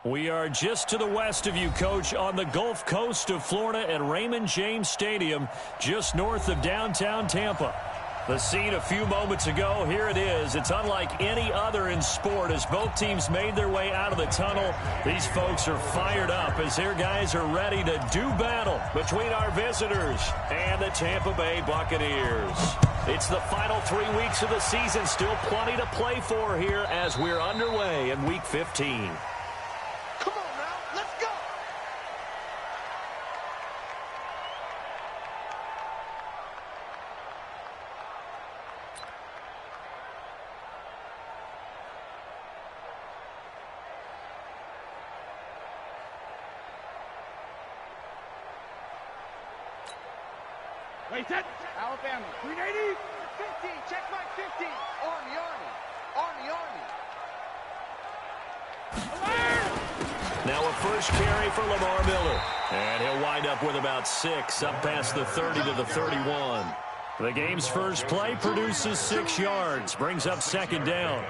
We are just to the west of you, Coach, on the Gulf Coast of Florida at Raymond James Stadium, just north of downtown Tampa. The scene a few moments ago, here it is. It's unlike any other in sport as both teams made their way out of the tunnel. These folks are fired up as their guys are ready to do battle between our visitors and the Tampa Bay Buccaneers. It's the final 3 weeks of the season. Still plenty to play for here as we're underway in Week 15. Wait, set. Alabama. 380. 50. Check my 50. Army. Now a first carry for Lamar Miller. And he'll wind up with about 6, up past the 30 to the 31. The game's first play produces 6 yards, brings up second down.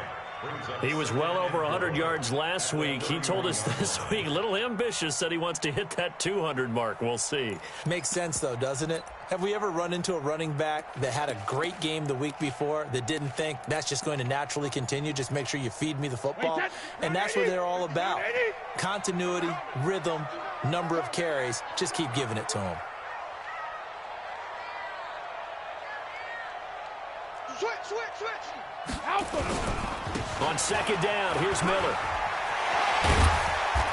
He was well over 100 yards last week. He told us this week, a little ambitious, said he wants to hit that 200 mark. We'll see. Makes sense, though, doesn't it? Have we ever run into a running back that had a great game the week before that didn't think that's just going to naturally continue? Just make sure you feed me the football. And that's what they're all about. Continuity, rhythm, number of carries. Just keep giving it to him. Switch. Alpha. On second down, here's Miller.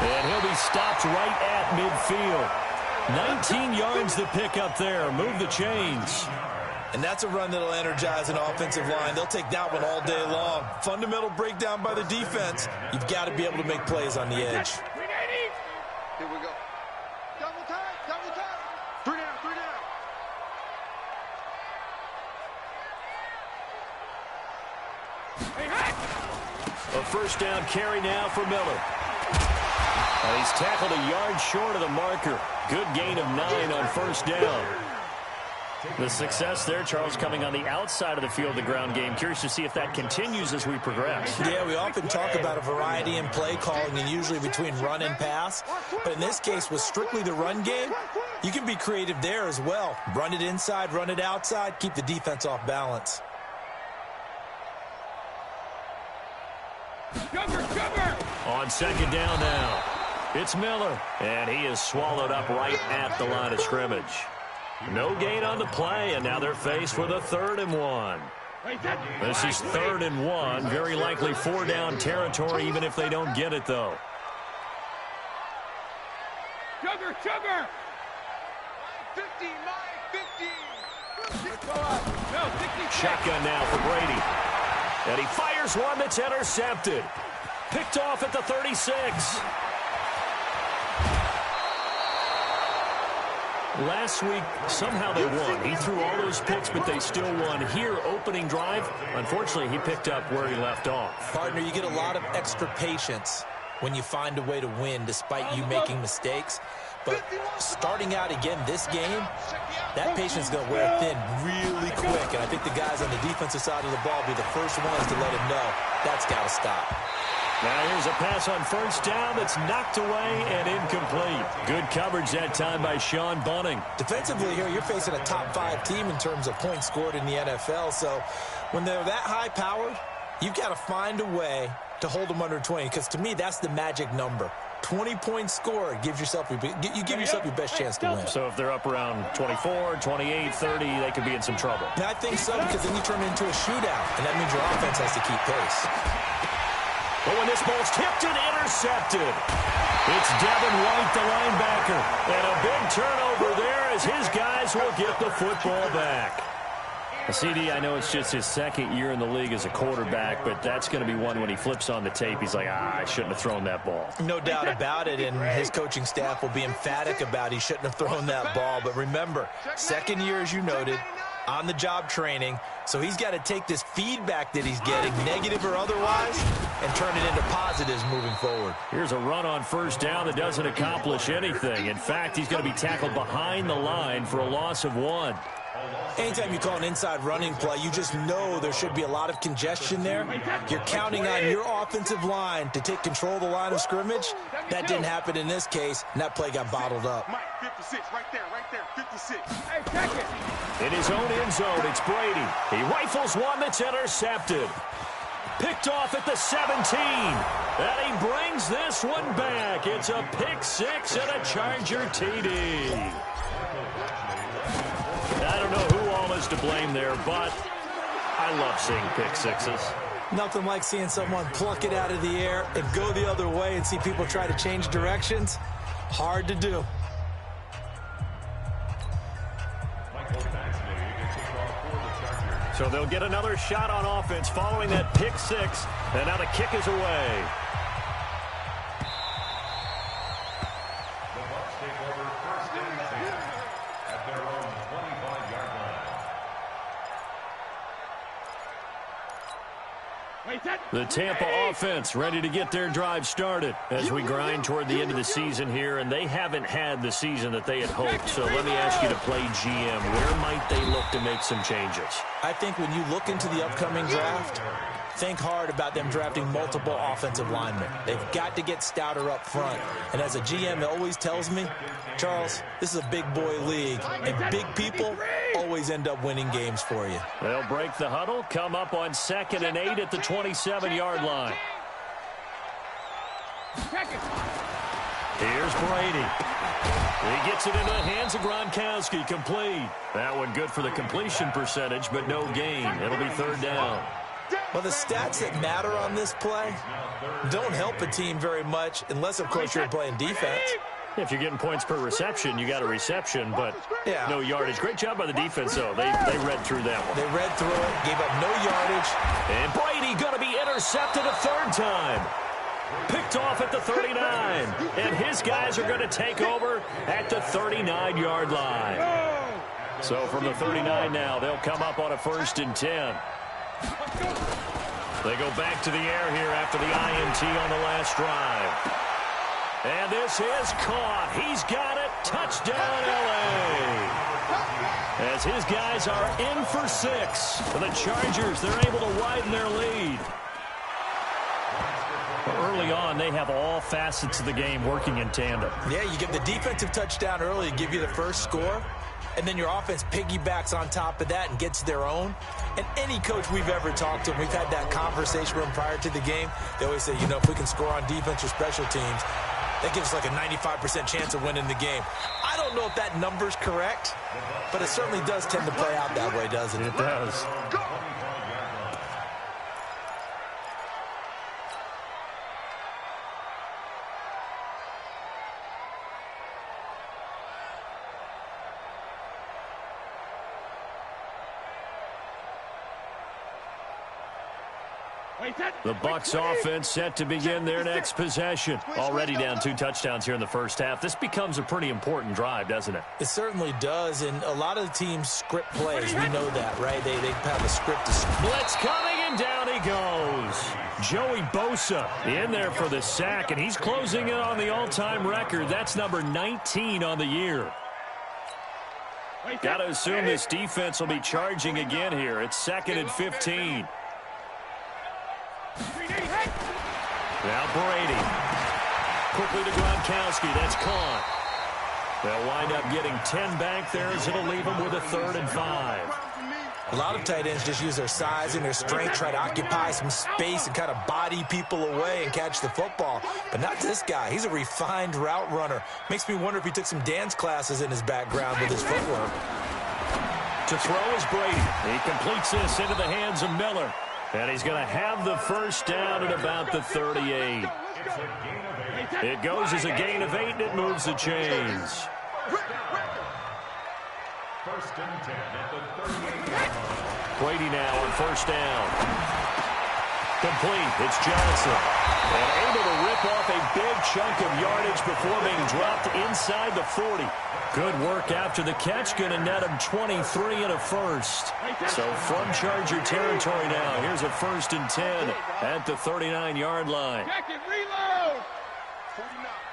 And he'll be stopped right at midfield. 19 yards to pick up there. Move the chains. And that's a run that'll energize an offensive line. They'll take that one all day long. Fundamental breakdown by the defense. You've got to be able to make plays on the edge. Here we go. Double time. 3 down. A first down carry now for Miller. And he's tackled a yard short of the marker. Good gain of 9 on first down. The success there, Charles, coming on the outside of the field, the ground game. Curious to see if that continues as we progress. Yeah, we often talk about a variety in play calling and usually between run and pass. But in this case, with strictly the run game, you can be creative there as well. Run it inside, run it outside, keep the defense off balance. On second down now, it's Miller, and he is swallowed up right at the line of scrimmage. No gain on the play, and now they're faced with a 3rd and 1. This is 3rd and 1, very likely 4-down territory, even if they don't get it, though. Sugar! 50. Shotgun now for Brady. And he fires one that's intercepted. Picked off at the 36. Last week, somehow they won. He threw all those picks, but they still won. Here, opening drive, unfortunately, he picked up where he left off. Partner, you get a lot of extra patience when you find a way to win despite you making mistakes. But starting out again this game, that patience is going to wear thin really quick. And I think the guys on the defensive side of the ball will be the first ones to let him know that's got to stop. Now here's a pass on first down that's knocked away and incomplete. Good coverage that time by Sean Bunning. Defensively here, you're facing a top 5 team in terms of points scored in the NFL. So when they're that high-powered, you've got to find a way to hold them under 20. Because to me, that's the magic number. 20 points scored, you give yourself your best chance to win. So if they're up around 24, 28, 30, they could be in some trouble. And I think so, because then you turn it into a shootout, and that means your offense has to keep pace. But when this ball's tipped and intercepted, it's Devin White, the linebacker. And a big turnover there as his guys will get the football back. CD, I know it's just his 2nd year in the league as a quarterback, but that's going to be one when he flips on the tape, he's like, I shouldn't have thrown that ball. No doubt about it, and his coaching staff will be emphatic about he shouldn't have thrown that ball. But remember, 2nd year, as you noted, on-the-job training, so he's got to take this feedback that he's getting, negative or otherwise, and turn it into positives moving forward. Here's a run on first down that doesn't accomplish anything. In fact, he's going to be tackled behind the line for a loss of 1. Anytime you call an inside running play, you just know there should be a lot of congestion there. You're counting on your offensive line to take control of the line of scrimmage. That didn't happen in this case, and that play got bottled up. Mike, 56, right there, 56. Hey, check it. In his own end zone, it's Brady. He rifles one that's intercepted. Picked off at the 17. And he brings this one back. It's a pick six and a Charger TD. I don't know who all is to blame there, but I love seeing pick sixes. Nothing like seeing someone pluck it out of the air and go the other way and see people try to change directions. Hard to do. So they'll get another shot on offense following that pick six, and now the kick is away. The Tampa offense ready to get their drive started as we grind toward the end of the season here, and they haven't had the season that they had hoped. So let me ask you to play GM. Where might they look to make some changes? I think when you look into the upcoming draft, think hard about them drafting multiple offensive linemen. They've got to get stouter up front. And as a GM always tells me, Charles, this is a big boy league, and big people always end up winning games for you. They'll break the huddle, come up on 2nd and 8 at the 27-yard line. Here's Brady. He gets it into the hands of Gronkowski, complete. That one good for the completion percentage, but no gain. It'll be 3rd down. Well, the stats that matter on this play don't help a team very much unless, of course, you're playing defense. If you're getting points per reception, you got a reception, but no yardage. Great job by the defense, though. They read through that one. They read through it, gave up no yardage. And Brady going to be intercepted a 3rd time. Picked off at the 39. And his guys are going to take over at the 39-yard line. So from the 39 now, they'll come up on a 1st and 10. They go back to the air here after the INT on the last drive. And this is caught. He's got it. Touchdown, L.A. As his guys are in for 6. For the Chargers, they're able to widen their lead. Early on, they have all facets of the game working in tandem. Yeah, you get the defensive touchdown early to give you the first score. And then your offense piggybacks on top of that and gets their own. And any coach we've ever talked to, we've had that conversation with them prior to the game. They always say, you know, if we can score on defense or special teams, that gives us like a 95% chance of winning the game. I don't know if that number's correct, but it certainly does tend to play out that way, doesn't it? It does. The Bucs offense set to begin their next possession. Already down 2 touchdowns here in the first half. This becomes a pretty important drive, doesn't it? It certainly does, and a lot of the teams script plays. We know that, right? They have a script to blitz coming, and down he goes. Joey Bosa in there for the sack, and he's closing in on the all-time record. That's number 19 on the year. Got to assume this defense will be charging again here. It's 2nd and 15. Now Brady. Quickly to Gronkowski. That's caught. They'll wind up getting 10 back there as it'll leave them with a 3rd and 5. A lot of tight ends just use their size and their strength, try to occupy some space and kind of body people away and catch the football. But not this guy. He's a refined route runner. Makes me wonder if he took some dance classes in his background with his footwork. To throw is Brady. He completes this into the hands of Miller. And he's going to have the first down at about the 38. It goes as a gain of 8, and it moves the chains. Brady now on 1st down. Complete. It's Johnson. And able to rip off a big chunk of yardage before being dropped inside the 40. Good work after the catch. Going to net him 23 and a 1st. So from Charger territory now, here's a 1st and 10 at the 39-yard line. Check it, reload.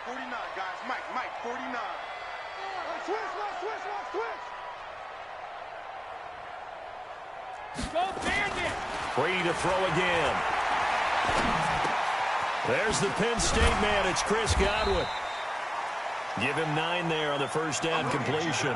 49, guys. Mike, 49. Switch. Go Bandit. Brady to throw again. There's the Penn State man. It's Chris Godwin. Give him 9 there on the first down completion.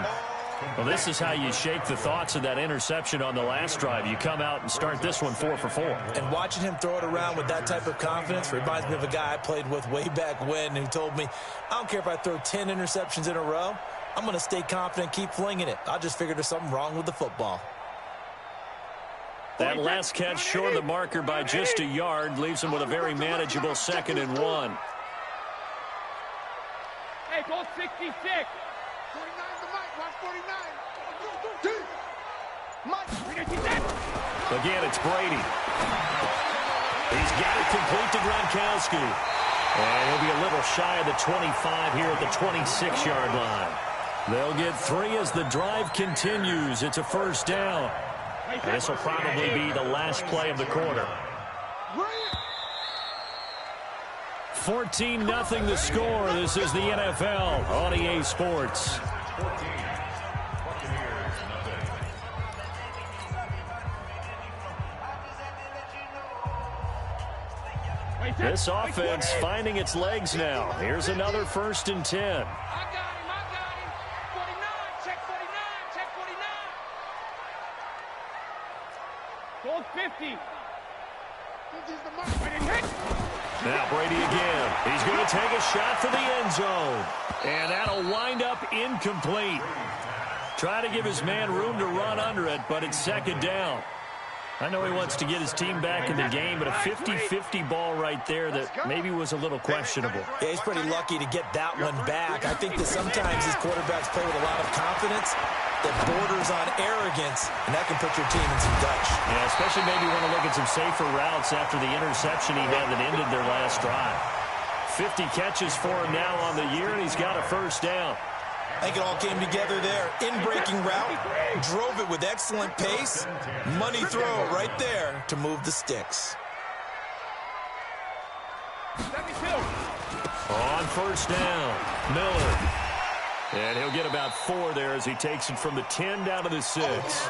Well, this is how you shake the thoughts of that interception on the last drive. You come out and start this one 4 for 4. And watching him throw it around with that type of confidence reminds me of a guy I played with way back when who told me, I don't care if I throw 10 interceptions in a row. I'm going to stay confident, keep flinging it. I just figured there's something wrong with the football. That last catch short of the marker by just a yard leaves him with a very manageable 2nd and 1. Hey, go 66. 49 to Mike. Watch 49. Again, it's Brady. He's got it complete to Gronkowski. And he'll be a little shy of the 25 here at the 26-yard line. They'll get 3 as the drive continues. It's a first down. And this will probably be the last play of the quarter. 14-0 the score. This is the NFL on EA Sports. This offense finding its legs now. Here's another 1st and 10. I got him. 49. Check 49. Check 49. Goal 50. Now Brady again. He's going to take a shot for the end zone. And that'll wind up incomplete. Try to give his man room to run under it, but it's 2nd down. I know he wants to get his team back in the game, but a 50-50 ball right there that maybe was a little questionable. Yeah, he's pretty lucky to get that one back. I think that sometimes these quarterbacks play with a lot of confidence that borders on arrogance, and that can put your team in some Dutch. Yeah, especially maybe want to look at some safer routes after the interception he had that ended their last drive. 50 catches for him now on the year, and he's got a first down. I think it all came together there. In-breaking route, drove it with excellent pace. Money throw right there to move the sticks. 72. On first down, Miller. And he'll get about 4 there as he takes it from the 10 down to the 6.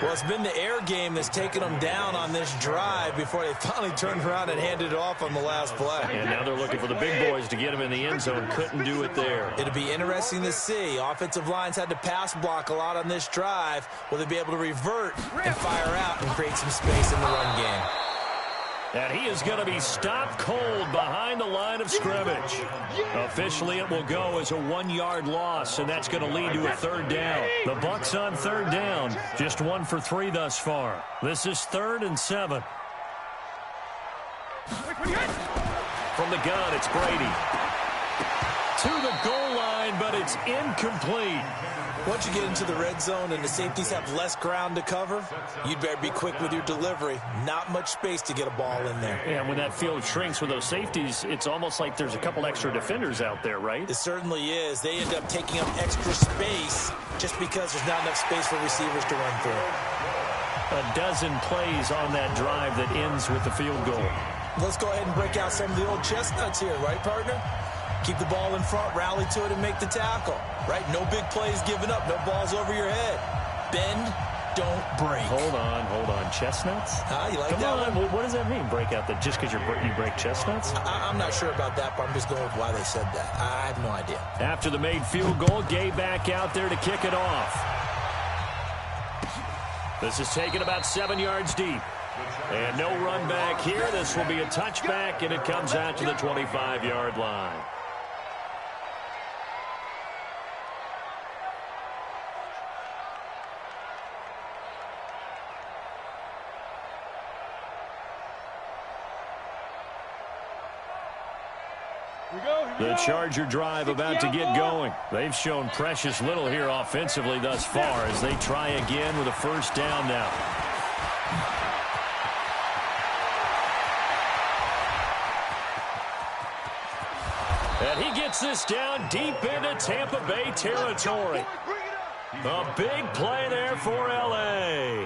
Well, it's been the air game that's taken them down on this drive before they finally turned around and handed it off on the last play. And now they're looking for the big boys to get him in the end zone. Couldn't do it there. It'll be interesting to see. Offensive lines had to pass block a lot on this drive. Will they be able to revert and fire out and create some space in the run game? And he is going to be stopped cold behind the line of scrimmage. Officially, it will go as a 1-yard loss, and that's going to lead to a 3rd down. The Bucs on 3rd down, just 1 for 3 thus far. This is 3rd and 7. From the gun, it's Brady. To the goal line, but it's incomplete. Once you get into the red zone and the safeties have less ground to cover, you'd better be quick with your delivery. Not much space to get a ball in there. Yeah, when that field shrinks with those safeties, it's almost like there's a couple extra defenders out there, right? It certainly is. They end up taking up extra space just because there's not enough space for receivers to run through. A dozen plays on that drive that ends with the field goal. Let's go ahead and break out some of the old chestnuts here, right, partner? Keep the ball in front, rally to it, and make the tackle. Right? No big plays given up. No balls over your head. Bend, don't break. Hold on. Chestnuts? You like Come that on. one? What does that mean, break out? That just because you break chestnuts? I'm not sure about that, but I'm just going with why they said that. I have no idea. After the made field goal, Gay back out there to kick it off. This is taken about 7 yards deep. And no run back here. This will be a touchback, and it comes out to the 25-yard line. The Charger drive about to get going. They've shown precious little here offensively thus far as they try again with a first down now. And he gets this down deep into Tampa Bay territory. A big play there for L.A.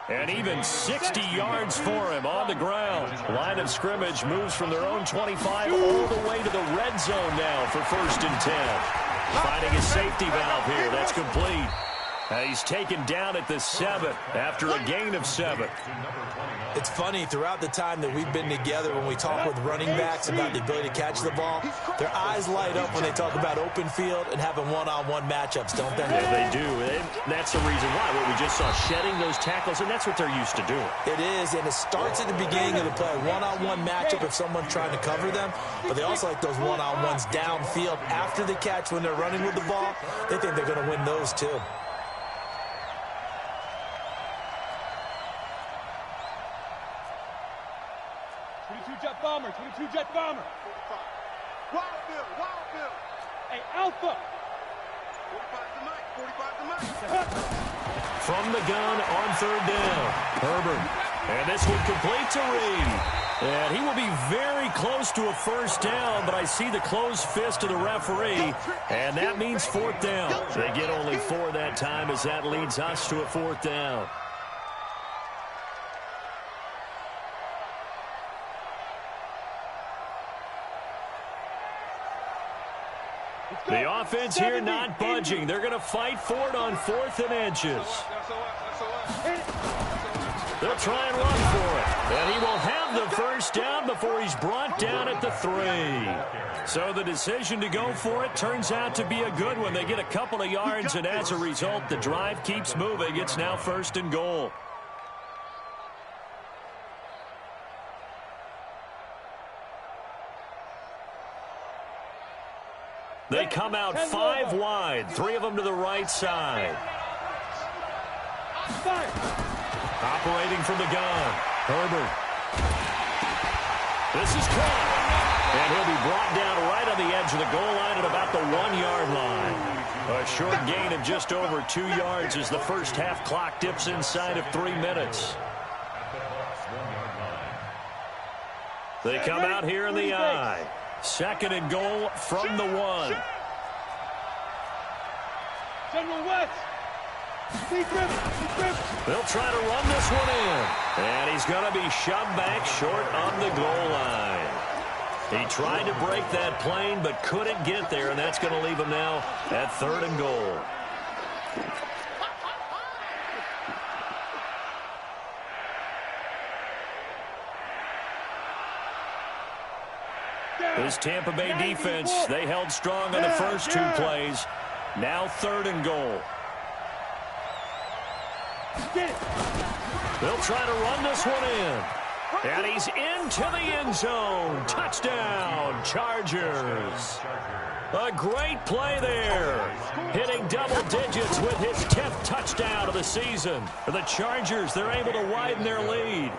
And even 60 yards for him on the ground. Line of scrimmage moves from their own 25 all the way to the red zone now for 1st and 10. Finding a safety valve here. That's complete. He's taken down at the 7 after a gain of 7. It's funny, throughout the time that we've been together, when we talk with running backs about the ability to catch the ball, their eyes light up when they talk about open field and having one-on-one matchups, don't they? Yeah, they do. And that's the reason why. What we just saw, shedding those tackles, and that's what they're used to doing. It is, and it starts at the beginning of the play. One-on-one matchup if someone's trying to cover them, but they also like those one-on-ones downfield after the catch when they're running with the ball. They think they're going to win those too. Jet bomber, 22 jet bomber. 45. Wild Bill. Hey, Alpha. 45 to Mike. From the gun on 3rd down. Herbert. And this one complete to Reed. And he will be very close to a 1st down, but I see the closed fist of the referee, and that means 4th down. They get only 4 that time as that leads us to a 4th down. The offense here not budging. They're going to fight for it on 4th and inches. They'll try and run for it. And he will have the 1st down before he's brought down at the 3. So the decision to go for it turns out to be a good one. They get a couple of yards, and as a result, the drive keeps moving. It's now 1st and goal. They come out 5 wide, 3 of them to the right side. Operating from the gun, Herbert. This is caught. And he'll be brought down right on the edge of the goal line at about the 1-yard line. A short gain of just over 2 yards as the first half clock dips inside of 3 minutes. They come out here in the I. 2nd and goal from the 1. General West. They'll try to run this one in. And he's going to be shoved back short on the goal line. He tried to break that plane but couldn't get there, and that's going to leave him now at 3rd and goal. This Tampa Bay defense, they held strong on the first 2 plays. Now 3rd and goal. They'll try to run this one in. And he's into the end zone. Touchdown, Chargers. A great play there. Hitting double digits with his 10th touchdown of the season. For the Chargers, they're able to widen their lead.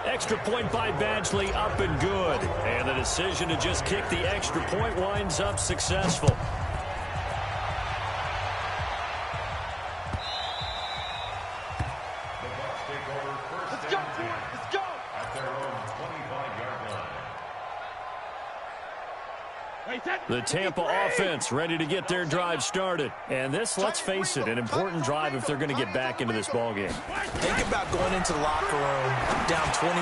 Extra point by Badgley, up and good. And the decision to just kick the extra point winds up successful. Let's go. At their own 25-yard line. The Tampa offense ready to get their drive started. And this, let's face it, an important drive if they're going to get back into this ballgame. Think about going into the locker room down 21-10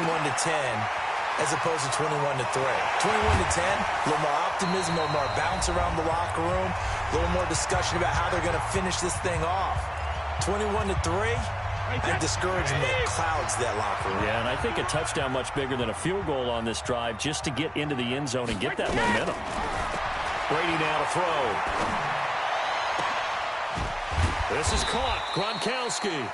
as opposed to 21-3. 21-10, a little more optimism, a little more bounce around the locker room, a little more discussion about how they're going to finish this thing off. 21-3. And discouragement clouds that locker room. Yeah, and I think a touchdown much bigger than a field goal on this drive just to get into the end zone and get that momentum. Brady now to throw. This is caught. Gronkowski.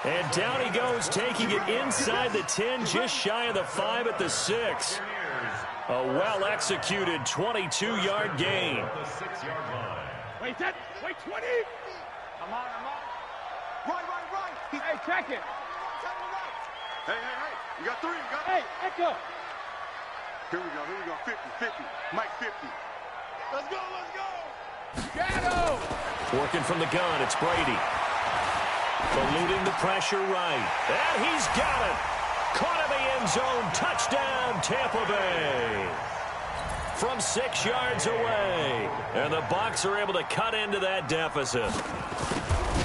And down he goes, taking it inside the 10, just shy of the 5 at the 6. A well-executed 22-yard gain. Wait, 20. Come on. Right. Hey, check it. Hey. You got 3. Hey, Echo. Here we go. 50. Mike 50. Let's go. Shadow. Working from the gun, it's Brady. Eluding the pressure right. And he's got it. Caught in the end zone. Touchdown, Tampa Bay. From 6 yards away. And the Bucs are able to cut into that deficit.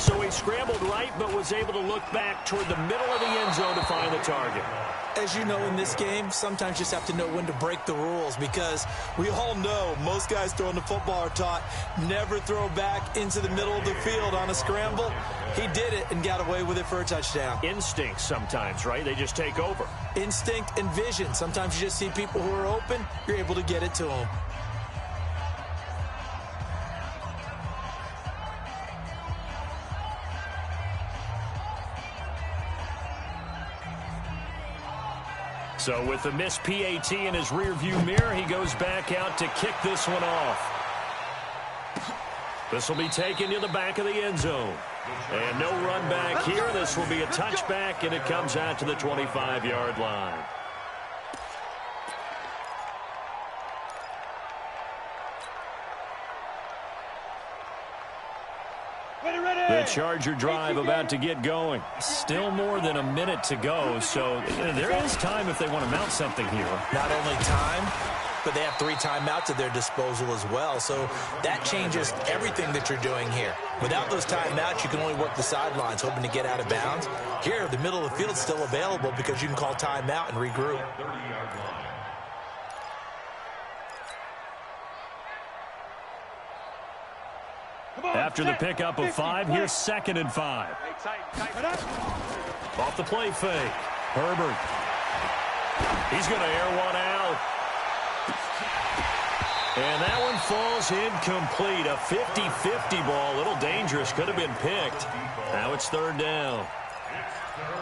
So he scrambled right, but was able to look back toward the middle of the end zone to find the target. as you know in this game, sometimes you just have to know when to break the rules, because we all know most guys throwing the football are taught never throw back into the middle of the field on a scramble. He did it and got away with it for a touchdown. Instinct sometimes, right? They just take over. Instinct and vision. Sometimes you just see people who are open, you're able to get it to them. So with the missed PAT in his rearview mirror, he goes back out to kick this one off. This will be taken to the back of the end zone. And no run back here. This will be a touchback, and it comes out to the 25-yard line. The Charger drive about to get going. Still more than a minute to go, so there is time if they want to mount something here. Not only time, but they have 3 timeouts at their disposal as well, so that changes everything that you're doing here. Without those timeouts, you can only work the sidelines, hoping to get out of bounds. Here, the middle of the field is still available because you can call timeout and regroup. After the pickup of 5, here's 2nd and 5. Off the play fake. Herbert. He's going to air one out. And that one falls incomplete. A 50-50 ball. A little dangerous. Could have been picked. Now it's 3rd down.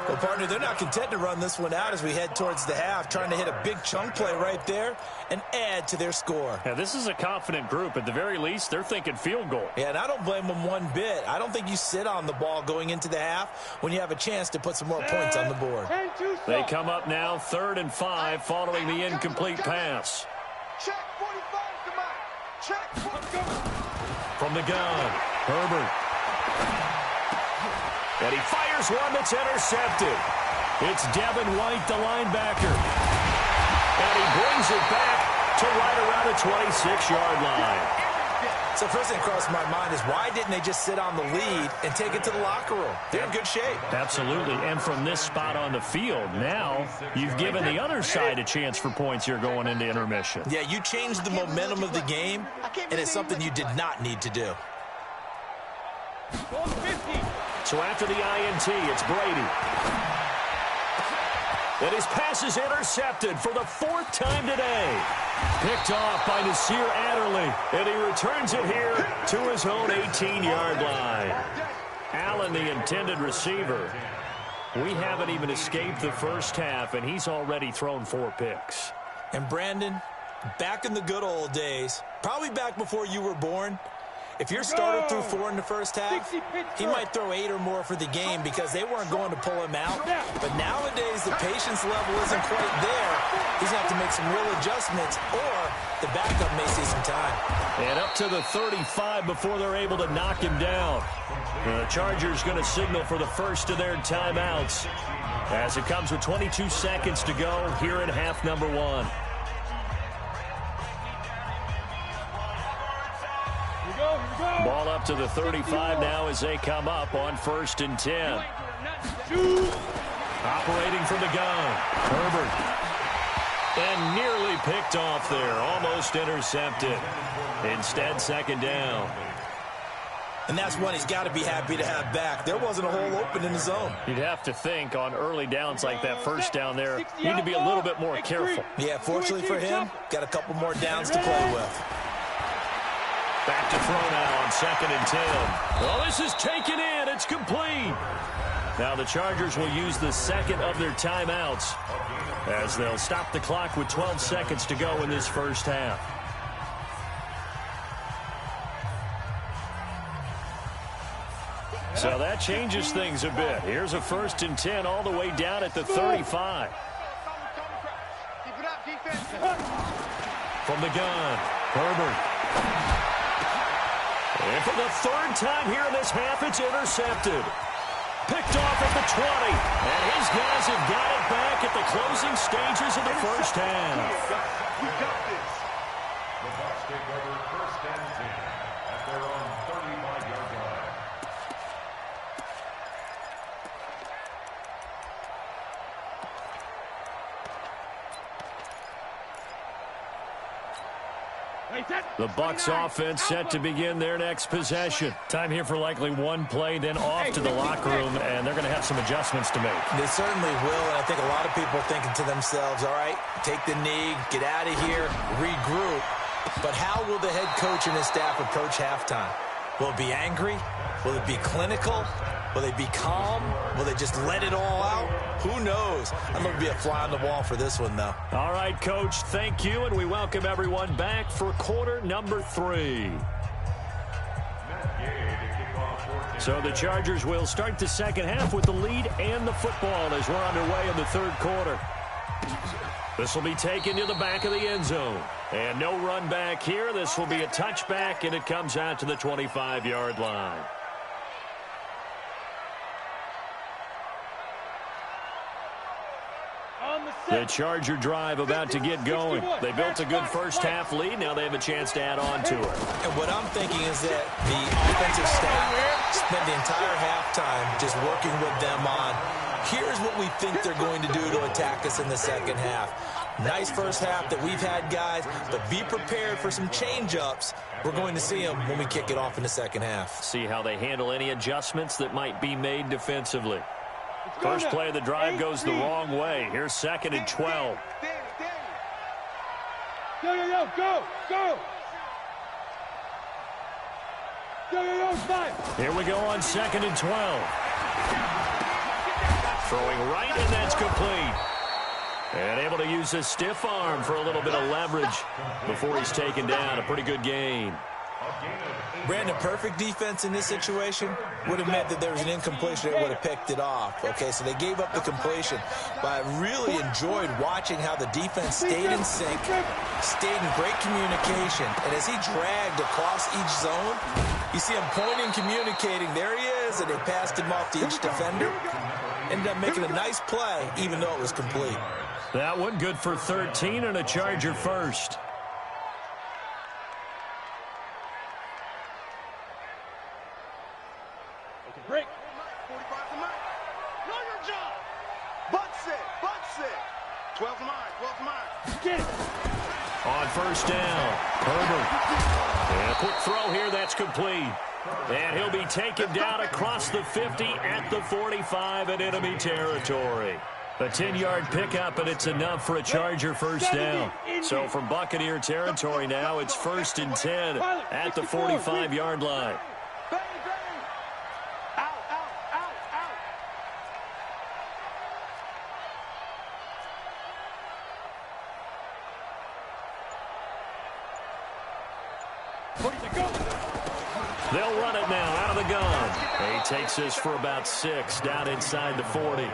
Well, partner, they're not content to run this one out as we head towards the half, trying to hit a big chunk play right there and add to their score. Yeah, this is a confident group. At the very least, they're thinking field goal. Yeah, and I don't blame them one bit. I don't think you sit on the ball going into the half when you have a chance to put some more points on the board. They come up now 3rd and 5 following the incomplete pass. Check 45, come on. Check 45. From the gun, Herbert. And he fires one that's intercepted. It's Devin White, the linebacker. And he brings it back to right around the 26-yard line. So first thing crossed my mind is, why didn't they just sit on the lead and take it to the locker room? They're in good shape. Absolutely. And from this spot on the field, now you've given the other side a chance for points here going into intermission. Yeah, you changed the momentum of the game, and it's something you did not need to do. So after the INT, it's Brady. And his pass is intercepted for the 4th time today. Picked off by Nasir Adderley. And he returns it here to his own 18-yard line. Allen, the intended receiver. We haven't even escaped the first half, and he's already thrown 4 picks. And Brandon, back in the good old days, probably back before you were born, if your starter threw 4 in the first half, he might throw 8 or more for the game because they weren't going to pull him out. But nowadays, the patience level isn't quite there. He's going to have to make some real adjustments, or the backup may see some time. And up to the 35 before they're able to knock him down. The Chargers going to signal for the first of their timeouts as it comes with 22 seconds to go here in half number 1. Ball up to the 35 now as they come up on 1st and 10. Operating from the gun, Herbert. And nearly picked off there, almost intercepted. Instead, 2nd down. And that's one he's got to be happy to have back. There wasn't a hole open in the zone. You'd have to think on early downs like that, 1st down there, you need to be a little bit more careful. Yeah, fortunately for him, got a couple more downs to play with. Back to throw now on 2nd and 10. Well, this is taken in. It's complete. Now the Chargers will use the 2nd of their timeouts as they'll stop the clock with 12 seconds to go in this first half. So that changes things a bit. Here's a 1st and 10 all the way down at the 35. From the gun, Herbert. And for the 3rd time here in this half, it's intercepted. Picked off at the 20. And his guys have got it back at the closing stages of the first half. You got this. The Bucs take over 1st and 10 at their own 35-yard line. The Bucs offense set to begin their next possession. Time here for likely one play, then off to the locker room, and they're going to have some adjustments to make. They certainly will, and I think a lot of people are thinking to themselves, all right, take the knee, get out of here, regroup. But how will the head coach and his staff approach halftime? Will it be angry? Will it be clinical? Will they be calm? Will they just let it all out? Who knows? I'm going to be a fly on the wall for this one, though. All right, Coach, thank you, and we welcome everyone back for quarter number 3. So the Chargers will start the second half with the lead and the football as we're underway in the third quarter. This will be taken to the back of the end zone. And no run back here. This will be a touchback, and it comes out to the 25-yard line. The Charger drive about to get going. They built a good first-half lead. Now they have a chance to add on to it. And what I'm thinking is that the offensive staff spent the entire halftime just working with them on, here's what we think they're going to do to attack us in the second half. Nice first half that we've had, guys, but be prepared for some change-ups. We're going to see them when we kick it off in the second half. See how they handle any adjustments that might be made defensively. First play of the drive goes the wrong way. Here's 2nd and 12. Go, go, go! Go, 5. Here we go on 2nd and 12. Throwing right, and that's complete. And able to use his stiff arm for a little bit of leverage before he's taken down. A pretty good gain. Brandon, perfect defense in this situation would have meant that there was an incompletion that would have picked it off. Okay, so they gave up the completion. But I really enjoyed watching how the defense stayed in sync, stayed in great communication. And as he dragged across each zone, you see him pointing, communicating. There he is, and they passed him off to each defender. Ended up making a nice play, even though it was complete. That one good for 13 and a Charger first. Break. 45 to mine. Know your job. Butts it. 12 to mine. Get it. On first down, Herbert. And a quick throw here, that's complete. And he'll be taken down across the 50 at the 45 in enemy territory. A 10-yard pickup, and it's enough for a Charger first down. So from Buccaneer territory now, it's 1st and 10 at the 45-yard line. They'll run it now out of the gun. He takes this for about 6 down inside the 40.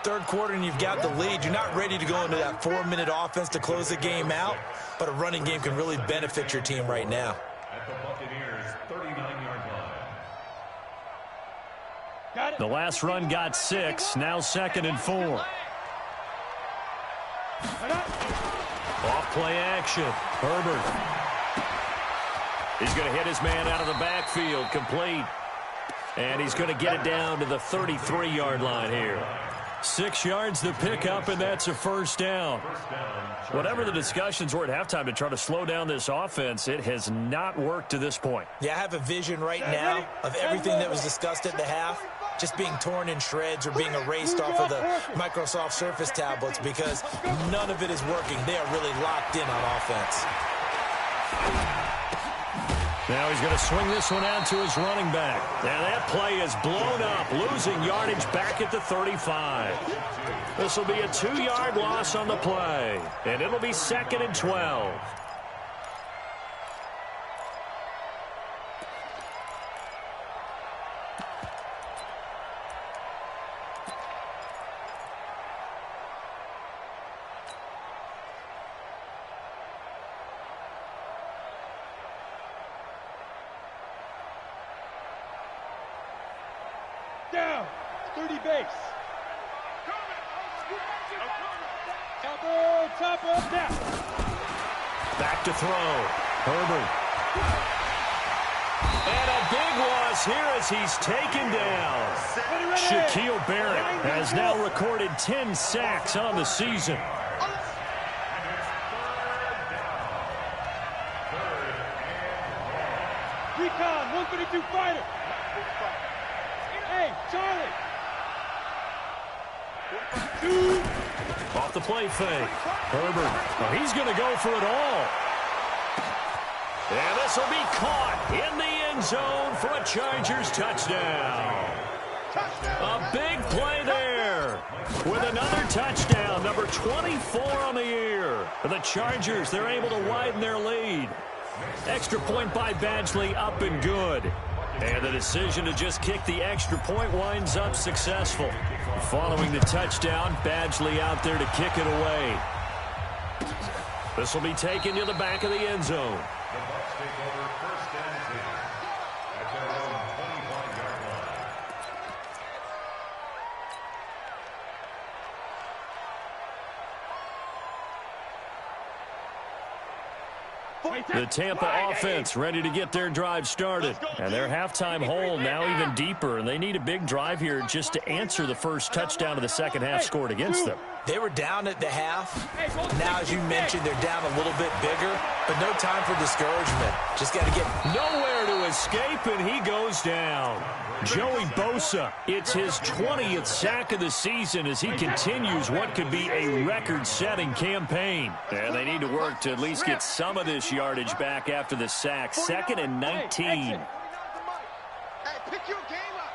Third quarter and you've got the lead. You're not ready to go into that 4-minute offense to close the game out, but a running game can really benefit your team right now. At the Buccaneers' 39-yard line. The last run got 6, now 2nd and 4. Off play action. Herbert. He's going to hit his man out of the backfield, complete. And he's going to get it down to the 33-yard line here. 6 yards the pickup, and that's a first down. Whatever the discussions were at halftime to try to slow down this offense, it has not worked to this point. Yeah, I have a vision right now of everything that was discussed at the half just being torn in shreds or being erased off of the Microsoft Surface tablets because none of it is working. They are really locked in on offense. Now he's going to swing this one out to his running back. Now that play is blown up, losing yardage back at the 35. This will be a 2-yard loss on the play, and it'll be 2nd and 12. Down. 30 base. Top of down. Back to throw. Herbert. And a big loss here as he's taken down. Shaquille Barrett has now recorded 10 sacks on the season. Recon, 132 fighter. Hey, Charlie. Off the play fake. Herbert. Oh, he's going to go for it all. And this will be caught in the end zone for a Chargers touchdown. A big play there with another touchdown, number 24 on the year. The Chargers, they're able to widen their lead. Extra point by Badgley, up and good. And the decision to just kick the extra point winds up successful. Following the touchdown, Badgley out there to kick it away. This will be taken to the back of the end zone. The Bucs take over first and 10 at their own 25-yard line. The Tampa offense ready to get their drive started. And their halftime hole now even deeper, and they need a big drive here just to answer the first touchdown of the second half scored against them. They were down at the half. Now, as you mentioned, they're down a little bit bigger, but no time for discouragement. Just got to get nowhere to escape, and he goes down. Joey Bosa, it's his 20th sack of the season as he continues what could be a record-setting campaign. And they need to work to at least get some of this yardage back after the sack. 2nd and 19. Hey, pick your game up.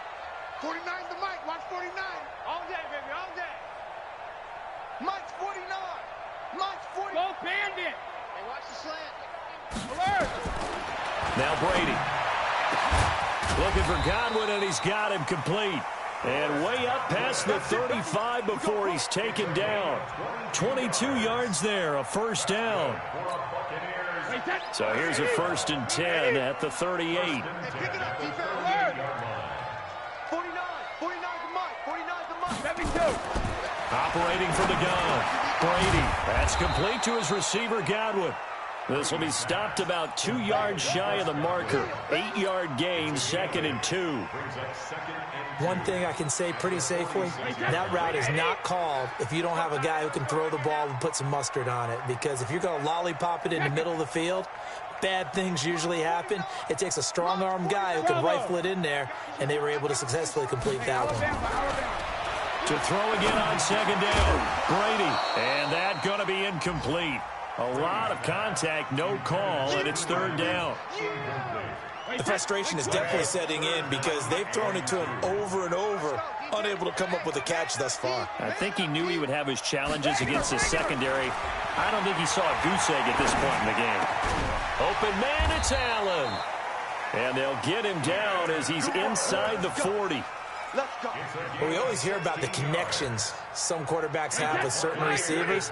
49's the mic. Watch 49. All day, baby, all day. Mike's 49. Mike's 49. Go Bandit. Hey, watch the slant. Alert. Now Brady. Looking for Godwin, and he's got him complete. And way up past the 35 before he's taken down. 22 yards there, a first down. So here's a 1st and 10 at the 38. Hey, pick it up, defense. Alert. 49. 49's the mic. 49's the mic. 72. Operating from the gun. Brady. That's complete to his receiver, Godwin. This will be stopped about 2 yards shy of the marker. 8-yard gain, 2nd and 2. one thing I can say pretty safely. That route is not called if you don't have a guy who can throw the ball and put some mustard on it. Because if you're going to lollipop it in the middle of the field, bad things usually happen. It takes a strong-arm guy who can rifle it in there, and they were able to successfully complete that one. To throw again on 2nd down. Brady. And that going to be incomplete. A lot of contact, no call, and it's 3rd down. The frustration is definitely setting in because they've thrown it to him over and over, unable to come up with a catch thus far. I think he knew he would have his challenges against his secondary. I don't think he saw a goose egg at this point in the game. Open man, it's Allen. And they'll get him down as he's inside the 40. Well, we always hear about the connections some quarterbacks have with certain receivers.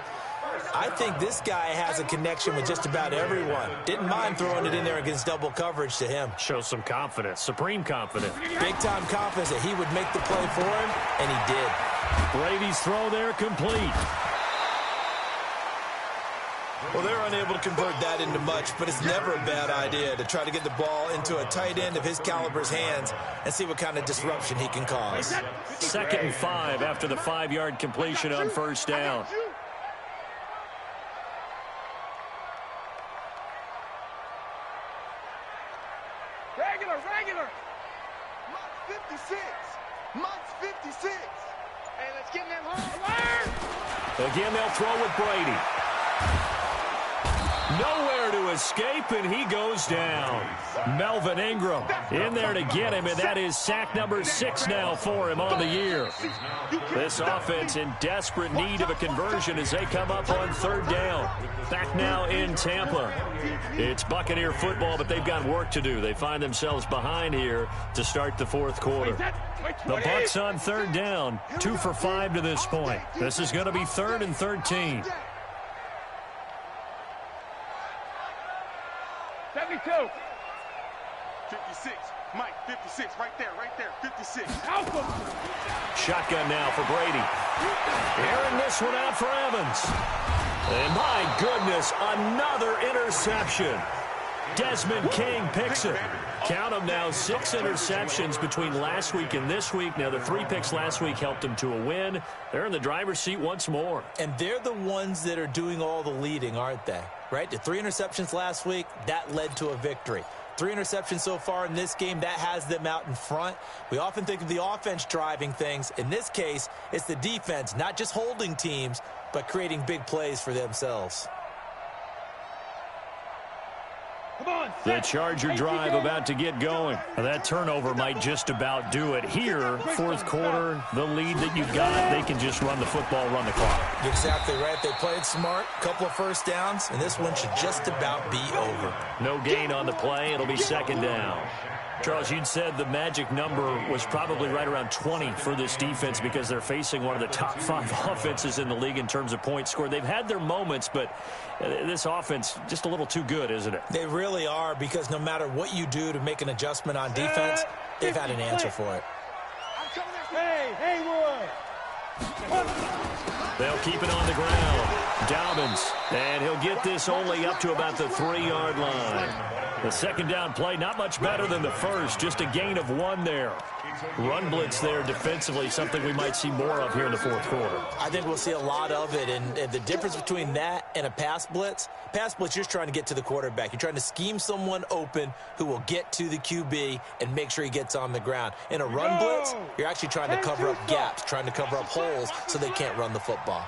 I think this guy has a connection with just about everyone. Didn't mind throwing it in there against double coverage to him. Shows some confidence, supreme confidence. Big-time confidence that he would make the play for him, and he did. Brady's throw there complete. Well, they're unable to convert that into much, but it's never a bad idea to try to get the ball into a tight end of his caliber's hands and see what kind of disruption he can cause. 2nd and 5 after the 5-yard completion on 1st down. Regular. Mike's 56. Mike's 56. Hey, let's get them home. Again, they'll throw with Brady. Nowhere to escape, and he goes down. Melvin Ingram in there to get him, and that is sack number 6 now for him on the year. This offense in desperate need of a conversion as they come up on 3rd down. Back now in Tampa. It's Buccaneer football, but they've got work to do. They find themselves behind here to start the 4th quarter. The Bucs on 3rd down, 2 for 5 to this point. This is going to be 3rd and 13. 72. 56. Mike, 56. Right there. 56. Shotgun now for Brady. Airing this one out for Evans. And my goodness, another interception. Desmond King picks it. Count them now, 6 interceptions between last week and this week. Now, the 3 picks last week helped them to a win. They're in the driver's seat once more. And they're the ones that are doing all the leading, aren't they? Right? The 3 interceptions last week, that led to a victory. 3 interceptions so far in this game, that has them out in front. We often think of the offense driving things. In this case, it's the defense, not just holding teams, but creating big plays for themselves. The Charger drive about to get going. That turnover might just about do it. Here, fourth quarter, the lead that you've got, they can just run the football, run the clock. Exactly right. They played smart, couple of first downs, and this one should just about be over. No gain on the play. It'll be second down. Charles, you'd said the magic number was probably right around 20 for this defense because they're facing one of the top 5 offenses in the league in terms of points scored. They've had their moments, but this offense just a little too good, isn't it? They really are, because no matter what you do to make an adjustment on defense, they've had an answer for it. Hey, Roy! They'll keep it on the ground. Dobbins, and he'll get this only up to about the 3-yard line. The second down play, not much better than the first, just a gain of 1 there. Run blitz there defensively, something we might see more of here in the fourth quarter. I think we'll see a lot of it, and the difference between that and a pass blitz, you're just trying to get to the quarterback. You're trying to scheme someone open who will get to the QB and make sure he gets on the ground. In a run blitz, you're actually trying to cover up gaps, trying to cover up holes so they can't run the football.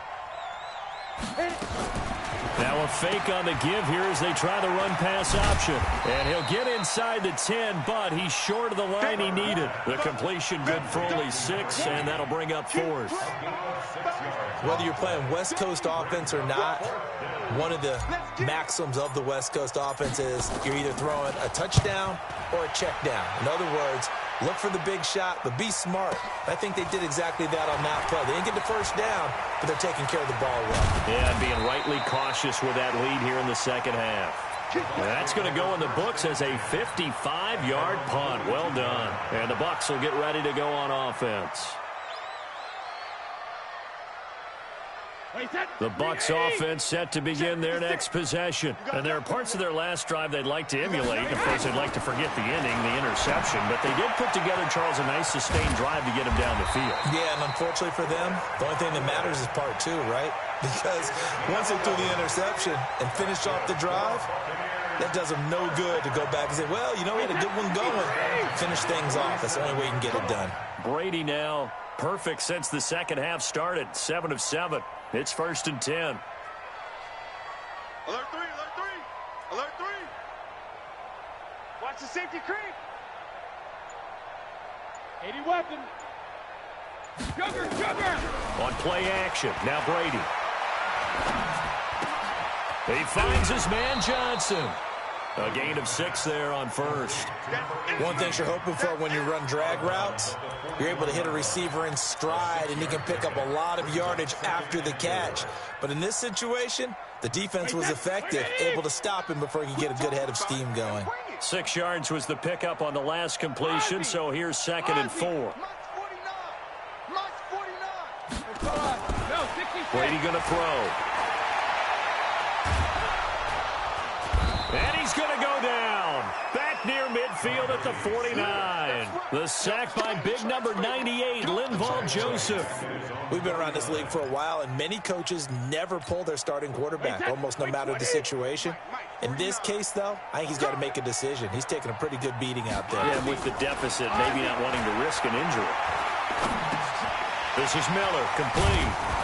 Now a fake on the give here as they try the run-pass option. And he'll get inside the 10, but he's short of the line he needed. The completion good for only 6, and that'll bring up 4th. Whether you're playing West Coast offense or not, one of the maxims of the West Coast offense is you're either throwing a touchdown or a check down. In other words, look for the big shot, but be smart. I think they did exactly that on that play. They didn't get the first down, but they're taking care of the ball well. Yeah, and being rightly cautious with that lead here in the second half. That's going to go in the books as a 55-yard punt. Well done. And the Bucs will get ready to go on offense. The Bucs offense set to begin their next possession. And there are parts of their last drive they'd like to emulate. Of course, they'd like to forget the inning, the interception. But they did put together, Charles, a nice sustained drive to get them down the field. Yeah, and unfortunately for them, the only thing that matters is part 2, right? Because once they threw the interception and finished off the drive, that does them no good to go back and say, well, you know, we had a good one going. Finish things off. That's the only way you can get it done. Brady now perfect since the second half started. 7 of 7. It's 1st and 10. Alert 3, alert 3, alert 3. Watch the safety creep. 80 weapon. Sugar. On play action, now Brady. He finds his man Johnson. A gain of 6 there on first. One thing you're hoping for when you run drag routes, you're able to hit a receiver in stride, and he can pick up a lot of yardage after the catch. But in this situation, the defense was effective, able to stop him before he could get a good head of steam going. 6 yards was the pickup on the last completion, so here's 2nd and 4. Brady going to throw. And he's going to go down. Back near midfield at the 49. The sack by big number 98, Linval Joseph. We've been around this league for a while, and many coaches never pull their starting quarterback, almost no matter the situation. In this case, though, I think he's got to make a decision. He's taking a pretty good beating out there. Yeah, with the deficit, maybe not wanting to risk an injury. This is Miller, complete.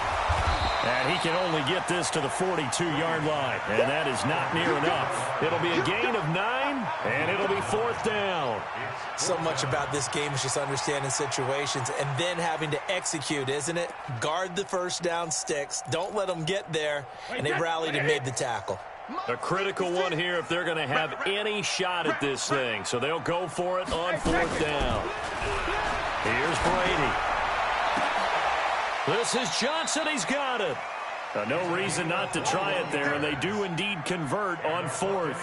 And he can only get this to the 42-yard line, and that is not near enough. It'll be a gain of 9, and it'll be 4th down. So much about this game is just understanding situations and then having to execute, isn't it? Guard the first down sticks. Don't let them get there, and they rallied and made the tackle. A critical one here if they're going to have any shot at this thing, so they'll go for it on 4th down. Here's Brady. This is Johnson. He's got it. No reason not to try it there, and they do indeed convert on 4th.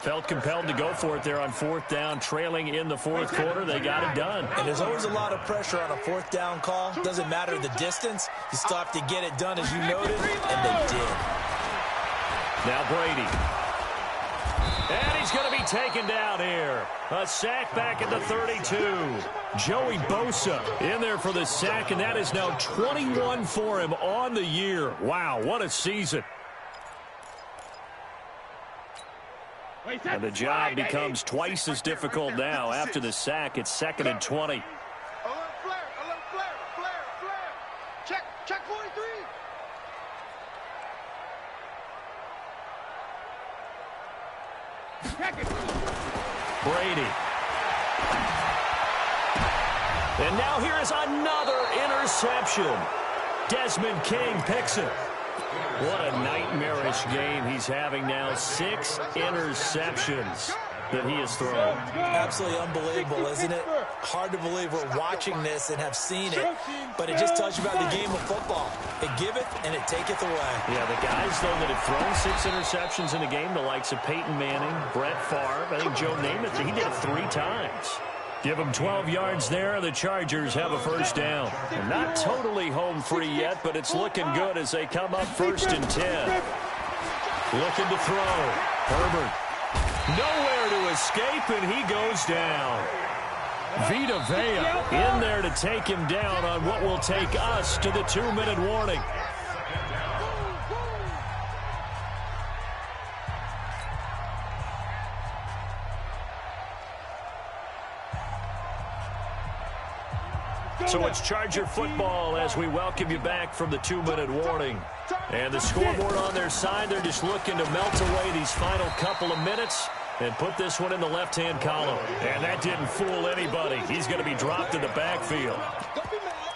Felt compelled to go for it there on 4th down, trailing in the 4th quarter. They got it done. And there's always a lot of pressure on a 4th down call. Doesn't matter the distance. You still have to get it done, as you noted, and they did. Now Brady. And he's going to be taken down here. A sack back at the 32. Joey Bosa in there for the sack, and that is now 21 for him on the year. Wow, what a season. And the job becomes twice as difficult now. After the sack, it's 2nd and 20. Check 43. Brady. And now here is another interception. Desmond King picks it. What a nightmarish game he's having now. 6 interceptions that he has thrown. Absolutely unbelievable, isn't it? Hard to believe we're watching this and have seen it, but it just tells you about the game of football. It giveth and it taketh away. Yeah, the guys, though, that have thrown 6 interceptions in a game, the likes of Peyton Manning, Brett Favre, I think Joe Namath, he did it 3 times. Give them 12 yards there. The Chargers have a first down. Not totally home free yet, but it's looking good as they come up 1st and 10. Looking to throw. Herbert. Nowhere to escape, and he goes down. Vita Vea in there to take him down on what will take us to the 2-minute warning. So it's Charger football as we welcome you back from the 2-minute warning. And the scoreboard on their side, they're just looking to melt away these final couple of minutes and put this one in the left-hand column. And that didn't fool anybody. He's going to be dropped in the backfield.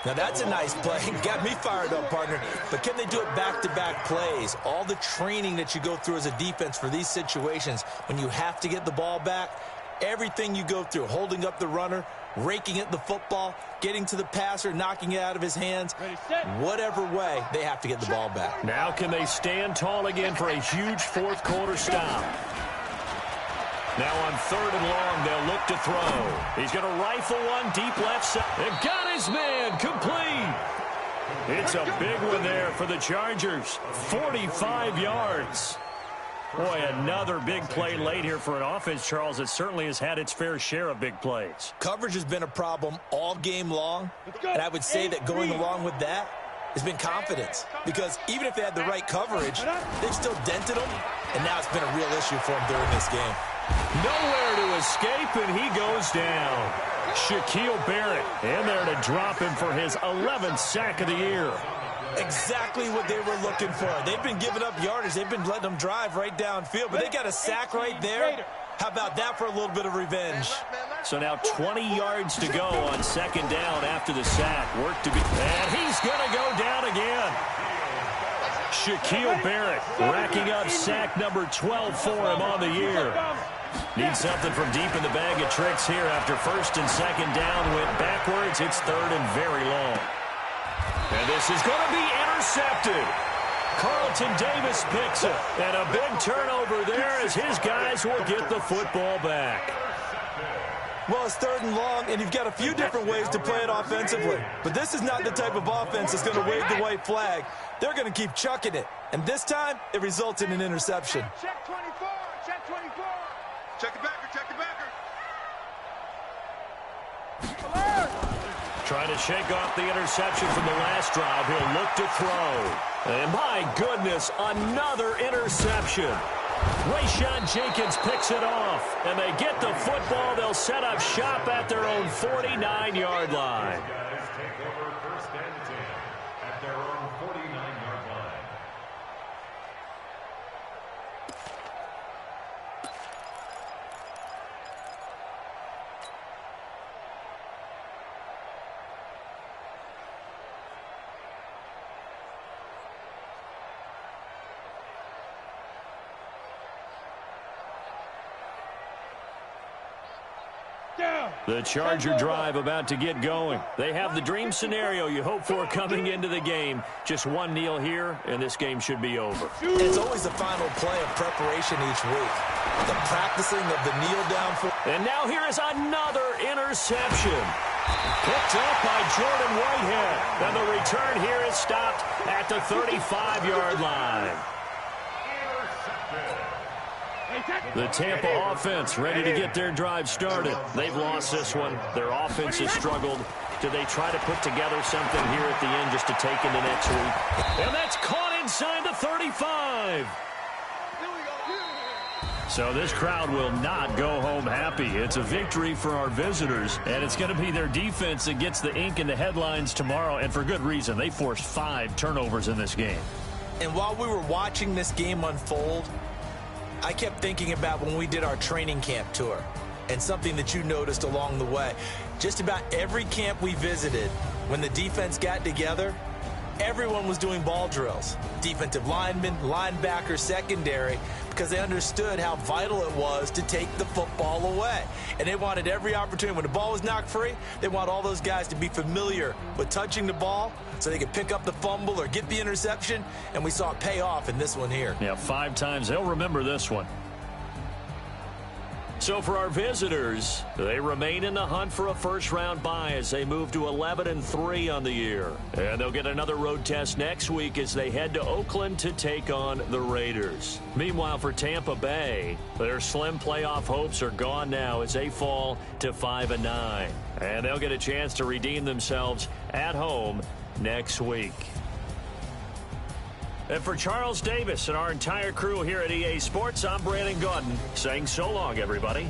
Now that's a nice play. Got me fired up, partner. But can they do it back-to-back plays? All the training that you go through as a defense for these situations, when you have to get the ball back, everything you go through, holding up the runner, raking at the football, getting to the passer, knocking it out of his hands, whatever way, they have to get the ball back. Now can they stand tall again for a huge 4th quarter stop? Now on 3rd and long, they'll look to throw. He's going to rifle one deep left side. And got his man complete. It's a big one there for the Chargers. 45 yards. Boy, another big play late here for an offense, Charles, that certainly has had its fair share of big plays. Coverage has been a problem all game long, and I would say that going along with that has been confidence. Because even if they had the right coverage, they've still dented them, and now it's been a real issue for them during this game. Nowhere to escape, and he goes down. Shaquille Barrett in there to drop him for his 11th sack of the year. Exactly what they were looking for. They've been giving up yardage. They've been letting them drive right downfield, but they got a sack right there. How about that for a little bit of revenge? So now 20 yards to go on 2nd down after the sack. Work to be, and he's going to go down again. Shaquille Barrett racking up sack number 12 for him on the year. Needs something from deep in the bag of tricks here after 1st and 2nd down. Went backwards. It's 3rd and very long. And this is going to be intercepted. Carlton Davis picks it. And a big turnover there as his guys will get the football back. Well, it's 3rd and long, and you've got a few different ways to play it offensively. But this is not the type of offense that's going to wave the white flag. They're going to keep chucking it. And this time, it results in an interception. Check 24. Check 24. Check the backer. Check the backer. Trying to shake off the interception from the last drive. He'll look to throw. And my goodness, another interception. Rayshawn Jenkins picks it off. And they get the football. They'll set up shop at their own 49-yard line. Guys take over 1st and 10 at their own 49-yard line. The Charger drive about to get going. They have the dream scenario you hope for coming into the game. Just one kneel here, and this game should be over. It's always the final play of preparation each week. The practicing of the kneel down. And now here is another interception. Picked up by Jordan Whitehead. And the return here is stopped at the 35-yard line. The Tampa offense ready to get their drive started. They've lost this one. Their offense has struggled. Do they try to put together something here at the end just to take into next week? And that's caught inside the 35. So this crowd will not go home happy. It's a victory for our visitors, and it's going to be their defense that gets the ink in the headlines tomorrow, and for good reason. They forced 5 turnovers in this game. And while we were watching this game unfold, I kept thinking about when we did our training camp tour and something that you noticed along the way. Just about every camp we visited, when the defense got together, everyone was doing ball drills. Defensive linemen, linebackers, secondary, because they understood how vital it was to take the football away. And they wanted every opportunity. When the ball was knocked free, they want all those guys to be familiar with touching the ball so they could pick up the fumble or get the interception. And we saw it pay off in this one here. Yeah, 5 times. They'll remember this one. So for our visitors, they remain in the hunt for a first-round bye as they move to 11-3 on the year. And they'll get another road test next week as they head to Oakland to take on the Raiders. Meanwhile, for Tampa Bay, their slim playoff hopes are gone now as they fall to 5-9. And they'll get a chance to redeem themselves at home next week. And for Charles Davis and our entire crew here at EA Sports, I'm Brandon Gaudin saying so long, everybody.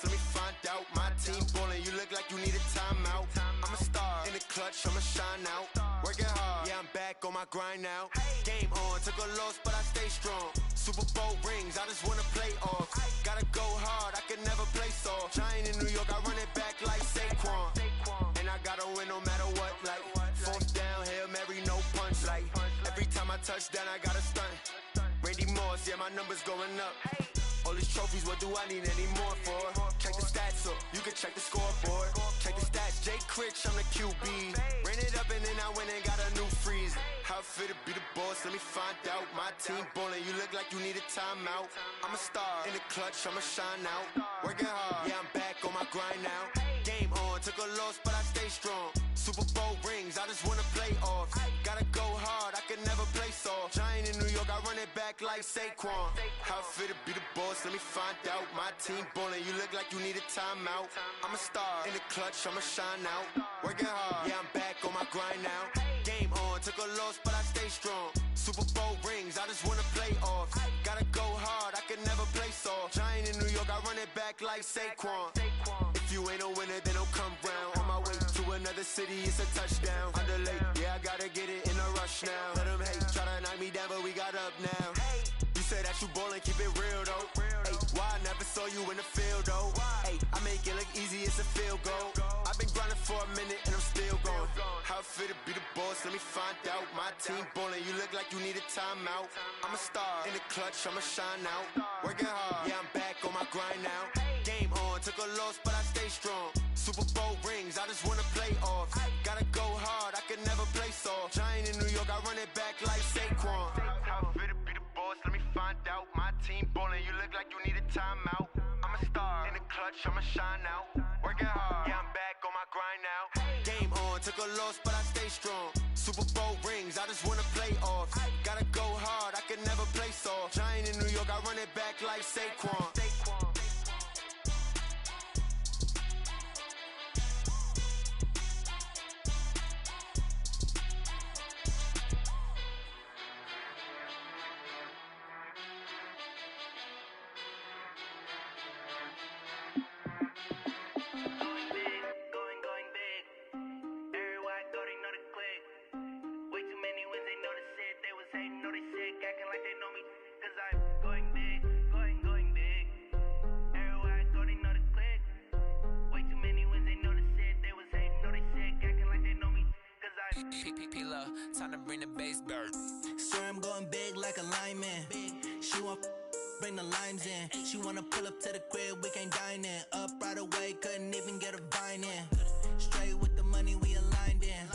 Let me find out. My team ballin', you look like you need a timeout. I'm a star in the clutch, I'ma shine out. Working hard, yeah, I'm back on my grind now. Game on, took a loss, but I stay strong. Super Bowl rings, I just wanna play off. Gotta go touchdown, I got a stunt. Randy Moss, yeah, my numbers going up. All these trophies, what do I need any more for? Check the stats up, you can check the scoreboard. Check the stats, Jay Critch, I'm the QB. Ran it up and then I went and got a new freeze. How it feel to be the boss, let me find out. My team ballin', you look like you need a timeout. I'm a star, in the clutch, I'ma shine out. Working hard, yeah, I'm back on my grind now. Game on, took a loss, but I stay strong. Super Bowl rings, I just wanna play off. Gotta go hard, I can never play soft. Giant in New York, I run it back like Saquon. How it feel to be the boss, let me find out. My team ballin', you look like you need a timeout. I'm a star, in the clutch, I'ma shine out. Working hard, yeah, I'm back on my grind now. Game on, took a loss, but I stay strong. Super Bowl rings, I just wanna play off. Gotta go hard, I can never play soft. Giant in New York, I run it back like Saquon. If you ain't a winner, then don't come round. On my way to another city, it's a touchdown. Underlay, yeah, I gotta get it in a rush now. Let them hate, try to knock me down, but we got up now. You said that you ballin', keep it real though. Hey, why I never saw you in the field though? Hey, I make it look easy, it's a field goal. I've been grinding for a minute and I'm still going. How it feel to be the boss, let me find out. My team ballin', you look like you need a timeout. I'm a star, in the clutch, I'ma shine out. Working hard, yeah, I'm back on my grind now. Game on, took a loss, but I stay strong. Super Bowl rings, I just wanna play off. Gotta go hard, I can never play soft. Giant in New York, I run it back like Saquon. How it feel to be the boss, let me find out. My team ballin', you look like you need a timeout. I'm a star, in the clutch, I'ma shine out. Working hard, yeah, I'm back on my grind now. Game on, took a loss, but I stay strong. Super Bowl rings, I just wanna play off. Gotta go hard, I can never play soft. Giant in New York, I run it back like Saquon. Time to bring the bass bird. Sir, I'm going big like a lineman. She want bring the limes in. She wanna pull up to the crib, we can't dine in. Up right away, couldn't even get a vine in. Straight with the money, we aligned in.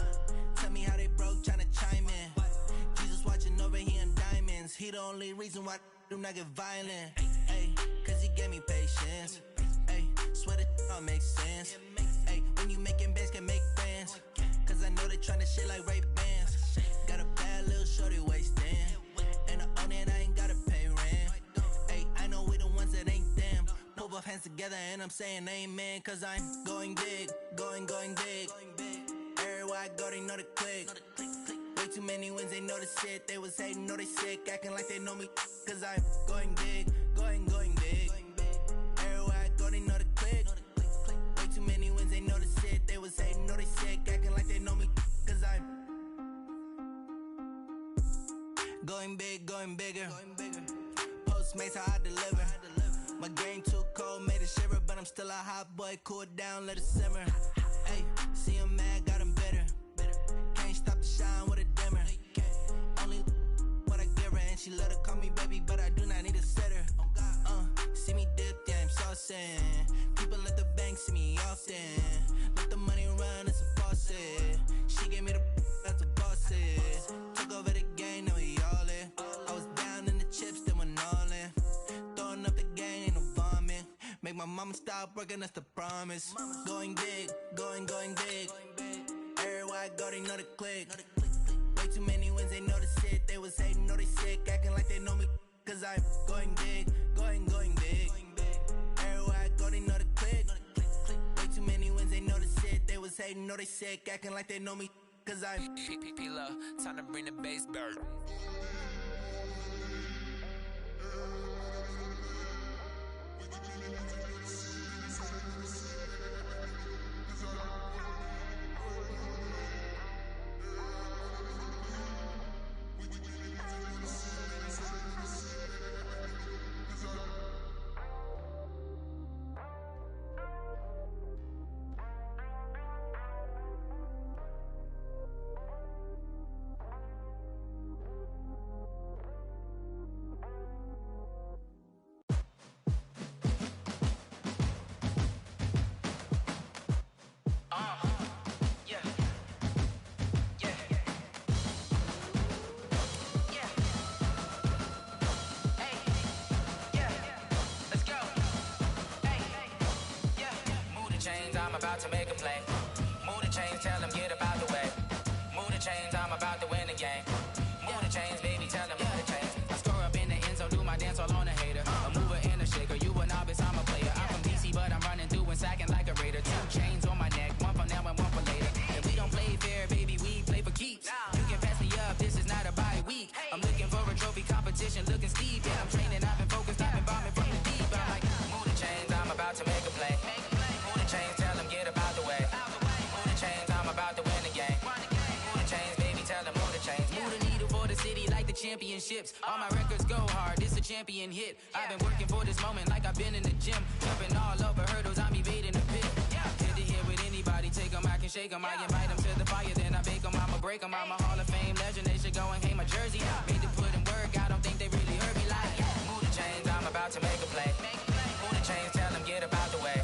Tell me how they broke, tryna chime in. Jesus watching over, he in diamonds. He the only reason why I do not get violent. Ay, cause he gave me patience. Ay, swear that all makes sense. Ay, when you making bands, can make friends. Cause I know they tryna shit like Ray-Bans. Got a bad little shorty wasting. And I own it, I ain't gotta pay rent. Ay, I know we the ones that ain't them. Put both hands together and I'm saying amen. Cause I'm going big, going big. Everywhere I go, they know the click. Way too many wins, they know the shit. They was hating, know they sick, acting like they know me. Cause I'm going big, going big. Everywhere I go, they know the click. Way too many wins, they know the shit. They was hating, know they sick, acting like they know me. Cause I'm going big, going bigger. Postmates, how I deliver. My game too cold, made it shiver. But I'm still a hot boy, cool it down, let it simmer. Hey, see him mad, got him bitter. Can't stop the shine with a dimmer. Only what I give her, and she let her call me baby, but I do not need a sitter. See me dip, yeah, I'm saucing. People at the bank see me often. Let the money run, it's a faucet. She gave me the that's a faucet. Took over the game, now we all in. I was down in the chips, then went all in. Throwing up the gang, ain't no vomit. Make my mama stop working, that's the promise. Going big, going big. Everywhere I go, they know the click. Way too many wins, they know the shit. They was hating, know they sick, acting like they know me. Cause I'm going big, going big. Everywhere I go, they know the click. Way too many wins, they know the shit. They was hating, know they sick, acting like they know me. Cause I'm P-P-P-Love, time to bring the bass bird. about to make a play. Move the chains, tell them get about the way. Move the chains, I'm about to win the game. Move the chains, baby, tell them move the chains. I score up in the end zone, do my dance all on a hater. A mover and a shaker, you a novice, I'm a player. I'm from DC, but I'm running through and sacking like a raider. 2 chains on my neck, one for now and one for later. And we don't play fair, baby, we play for keeps. You can pass me up, this is not a bye week. I'm looking for a trophy competition, looking steep. Yeah, I'm training, I've been focused, I've been bombing from the deep. I'm like, move the chains, I'm about to make a play. Move the chains, tell them get about the way. Move the chains, I'm about to win the game. Move the chains, baby, tell them move the chains. Move the needle for the city like the championships. All my records go hard, this a champion hit. I've been working for this moment like I've been in the gym. Jumping all over hurdles, I'm evading the pit. Hit to hit with anybody, take them, I can shake them. I invite them to the fire, then I bake them, I'ma break them. I'm a Hall of Fame legend, they should go and hang my jersey. Made to put in work, I don't think they really heard me like. Move the chains, I'm about to make a play. Move the chains, tell them get about the way.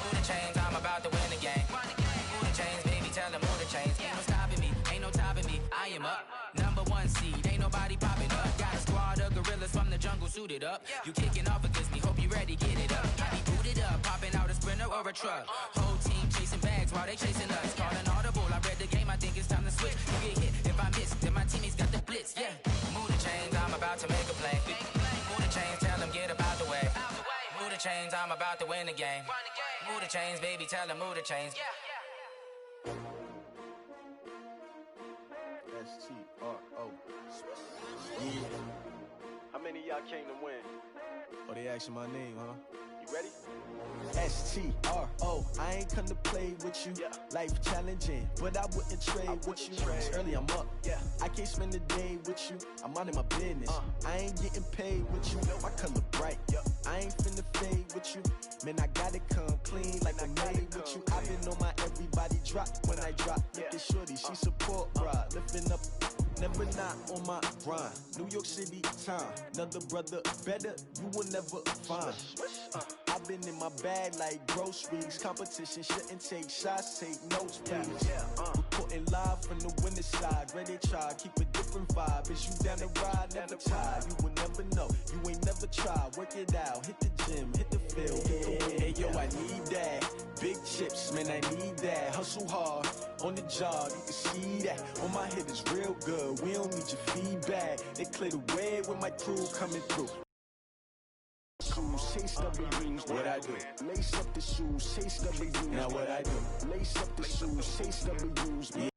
Move the chains, I'm about to win the game. Move the chains, baby, tell them move the chains. Ain't no stopping me, ain't no topping me, I am up. #1 seed, ain't nobody popping up. Got a squad of gorillas from the jungle suited up. You kicking off against me, hope you ready, get it up. I be booted up, popping out a Sprinter or a truck. Whole team chasing bags while they chasing us. Calling audible, I read the game, I think it's time to switch. You get hit, if I miss, then my teammates got the blitz, yeah. Move the chains, I'm about to make a play. Move the chains, tell them get about the way. Move the chains, I'm about to win the game. Move the chains, baby, tell them move the chains. S-T-R-O. Yeah. How many of y'all came to win? Oh, they asking my name, huh? You ready? S-T-R-O. I ain't come to play with you. Life challenging, but I wouldn't trade with you. It's early, I'm up. I can't spend the day with you. I'm out in my business. I ain't getting paid with you. My color bright. I ain't finna fade with you. Man, I gotta come clean like I'm made with you. I've been on my everybody drop when I drop. Look at shorty, she support bra. Lifting up, never not on my grind. New York City time. Another brother better, you will never find. I've been in my bag like groceries. Competition shouldn't take shots, take notes, please. Reporting live from the winning side. Ready to try, keep a different vibe. Is you down the ride, never tired. You will never know, you ain't never tried. Work it out, hit the gym, hit the field. Hey yo, I need that. Big chips, man, I need that. Hustle hard, on the job, you can see that. On my head is real good, we don't need your feedback. They clear the way with my crew coming through. Shoes, chase W's, what I do. Lace up the shoes, chase W's, now what I do. Lace up the shoes, chase W's, yeah.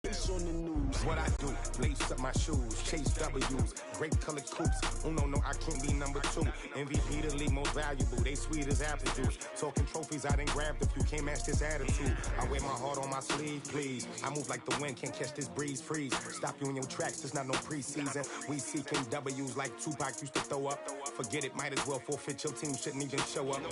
Lace on the news, what I do. Lace up my shoes, chase W's. Great colored coops, oh no, I can't be #2. MVP the league most valuable, they sweet as apple juice. Talking trophies, I done grabbed a few, can't match this attitude. I wear my heart on my sleeve, please. I move like the wind, can't catch this breeze, freeze. Stop you in your tracks, there's not no preseason. We seeking W's like Tupac used to throw up. Forget it, might as well forfeit, your team shouldn't even show up.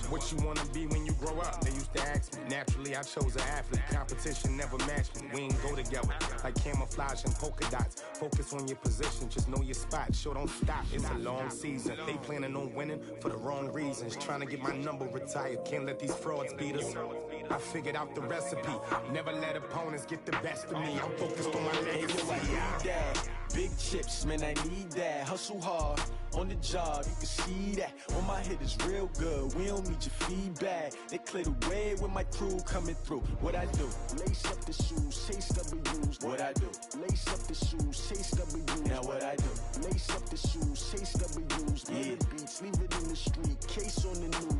What you wanna be when you grow up? They used to ask me. Naturally, I chose an athlete. Competition never matched me. We ain't go together like camouflage and polka dots. Focus on your position, just know your spot. Sure, don't stop, it's a long season. They planning on winning for the wrong reasons. Trying to get my number retired, can't let these frauds beat us. I figured out the recipe. Never let opponents get the best of me. I'm focused on my legacy. Big chips, man, I need that. Hustle hard, on the job, you can see that. On my head is real good, we don't need your feedback. They clear the way with my crew coming through. What I do? Lace up the shoes, chase W's. What I do? Lace up the shoes, chase W's. Now what I do? Lace up the shoes, chase W's. Yeah. Beats, leave it in the street, case on the news.